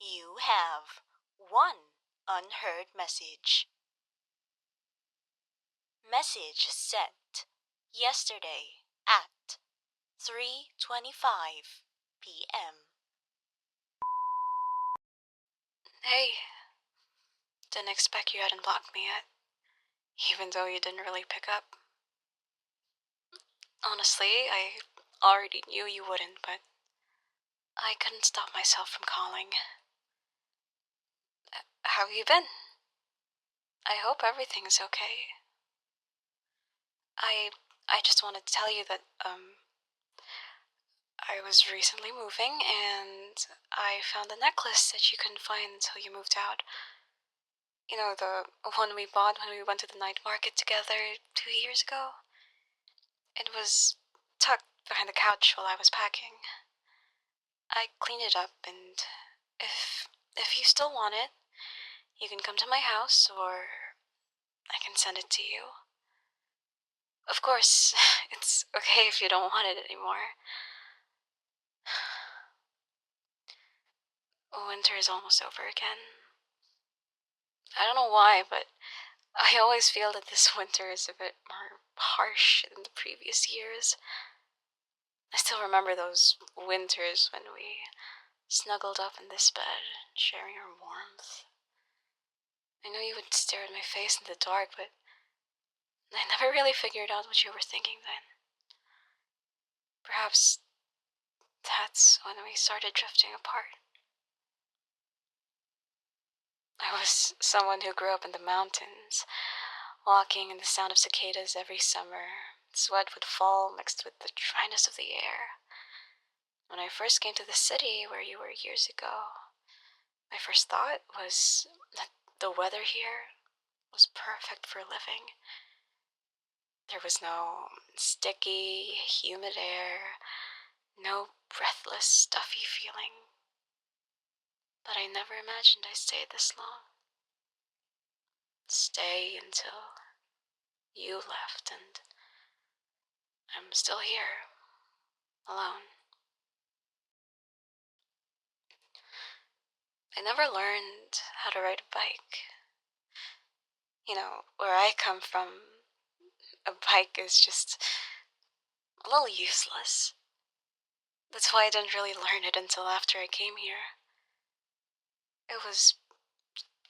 You have one unheard message. Message sent yesterday at 3:25 p.m. Hey, didn't expect you hadn't blocked me yet, even though you didn't really pick up. Honestly, I already knew you wouldn't, but I couldn't stop myself from calling. How have you been? I hope everything's okay. I just wanted to tell you that, I was recently moving and I found a necklace that you couldn't find until you moved out. You know, the one we bought when we went to the night market together 2 years ago? It was tucked behind the couch while I was packing. I cleaned it up, and if you still want it, you can come to my house or I can send it to you. Of course, it's okay if you don't want it anymore. Winter is almost over again. I don't know why, but I always feel that this winter is a bit more harsh than the previous years. I still remember those winters when we snuggled up in this bed, sharing our warmth. I know you would stare at my face in the dark, but I never really figured out what you were thinking then. Perhaps that's when we started drifting apart. I was someone who grew up in the mountains, walking in the sound of cicadas every summer. Sweat would fall mixed with the dryness of the air. When I first came to the city where you were years ago, my first thought was that the weather here was perfect for living. There was no sticky, humid air, no breathless, stuffy feeling. But I never imagined I'd stay this long. Stay until you left, and I'm still here, alone. I never learned how to ride a bike. You know, where I come from, a bike is just a little useless. That's why I didn't really learn it until after I came here. It was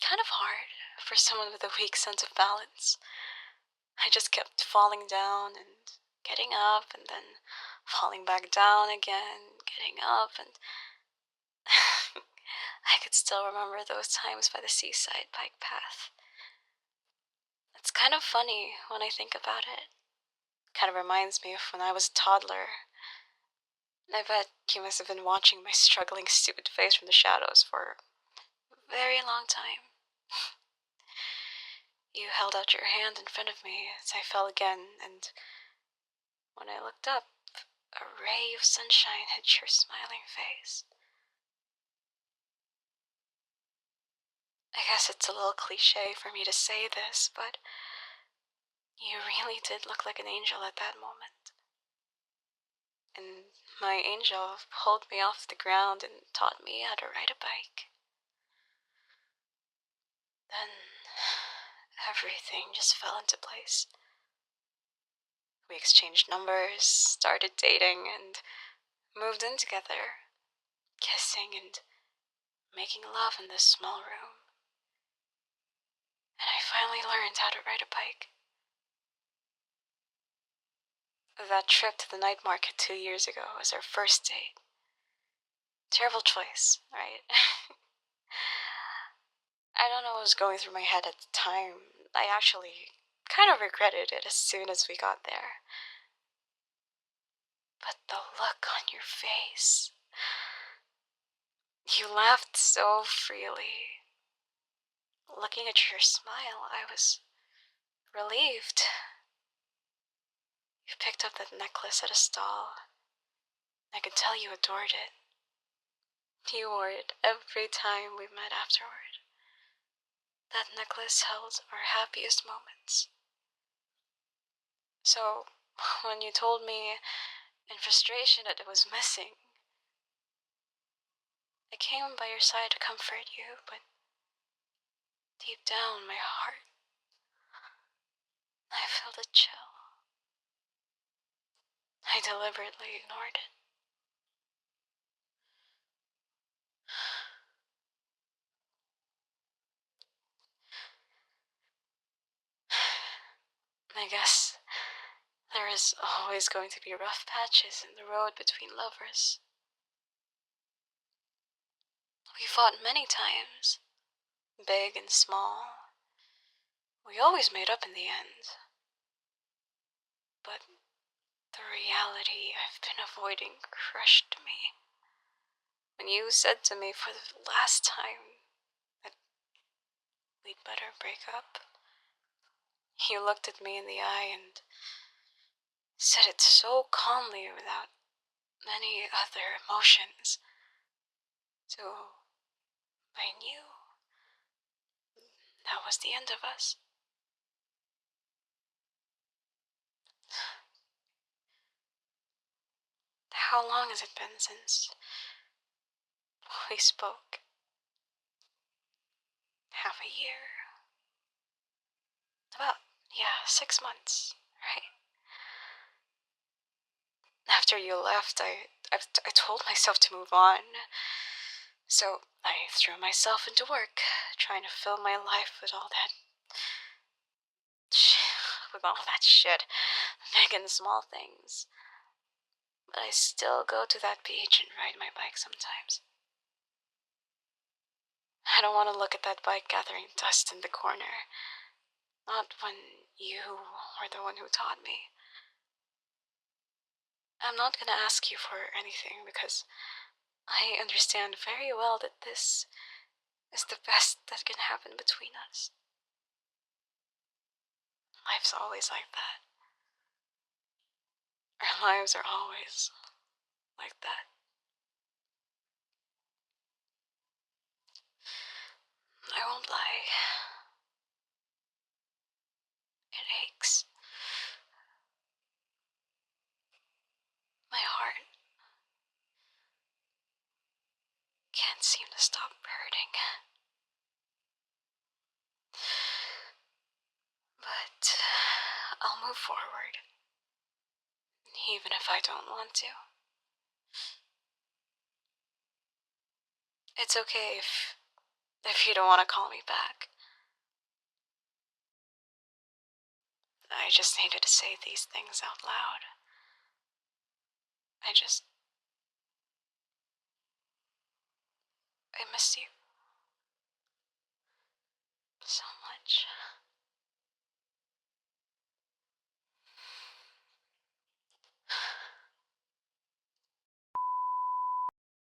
kind of hard for someone with a weak sense of balance. I just kept falling down and getting up, and then falling back down again, getting up, and I could still remember those times by the seaside bike path. It's kind of funny when I think about it. Kind of reminds me of when I was a toddler. I bet you must have been watching my struggling, stupid face from the shadows for a very long time. You held out your hand in front of me as I fell again, and when I looked up, a ray of sunshine hit your smiling face. I guess it's a little cliche for me to say this, but you really did look like an angel at that moment. And my angel pulled me off the ground and taught me how to ride a bike. Then everything just fell into place. We exchanged numbers, started dating, and moved in together, kissing and making love in this small room. And I finally learned how to ride a bike. That trip to the night market 2 years ago was our first date. Terrible choice, right? I don't know what was going through my head at the time. I actually kind of regretted it as soon as we got there. But the look on your face. You laughed so freely. Looking at your smile, I was relieved. You picked up that necklace at a stall. I could tell you adored it. You wore it every time we met afterward. That necklace held our happiest moments. So, when you told me in frustration that it was missing, I came by your side to comfort you, but deep down my heart, I felt a chill. I deliberately ignored it. I guess there is always going to be rough patches in the road between lovers. We fought many times, big and small. We always made up in the end. But the reality I've been avoiding crushed me. When you said to me for the last time that we'd better break up, you looked at me in the eye and said it so calmly without many other emotions. So I knew that was the end of us. How long has it been since we spoke? Half a year? About, 6 months, right? After you left, I told myself to move on. So I threw myself into work, trying to fill my life with all that shit, big and small things. But I still go to that beach and ride my bike sometimes. I don't want to look at that bike gathering dust in the corner. Not when you were the one who taught me. I'm not gonna ask you for anything because I understand very well that this is the best that can happen between us. Life's always like that. Our lives are always like that. I won't lie. It aches. My heart can't seem to stop hurting. But I'll move forward, even if I don't want to. It's okay if you don't want to call me back. I just needed to say these things out loud. I miss you so much.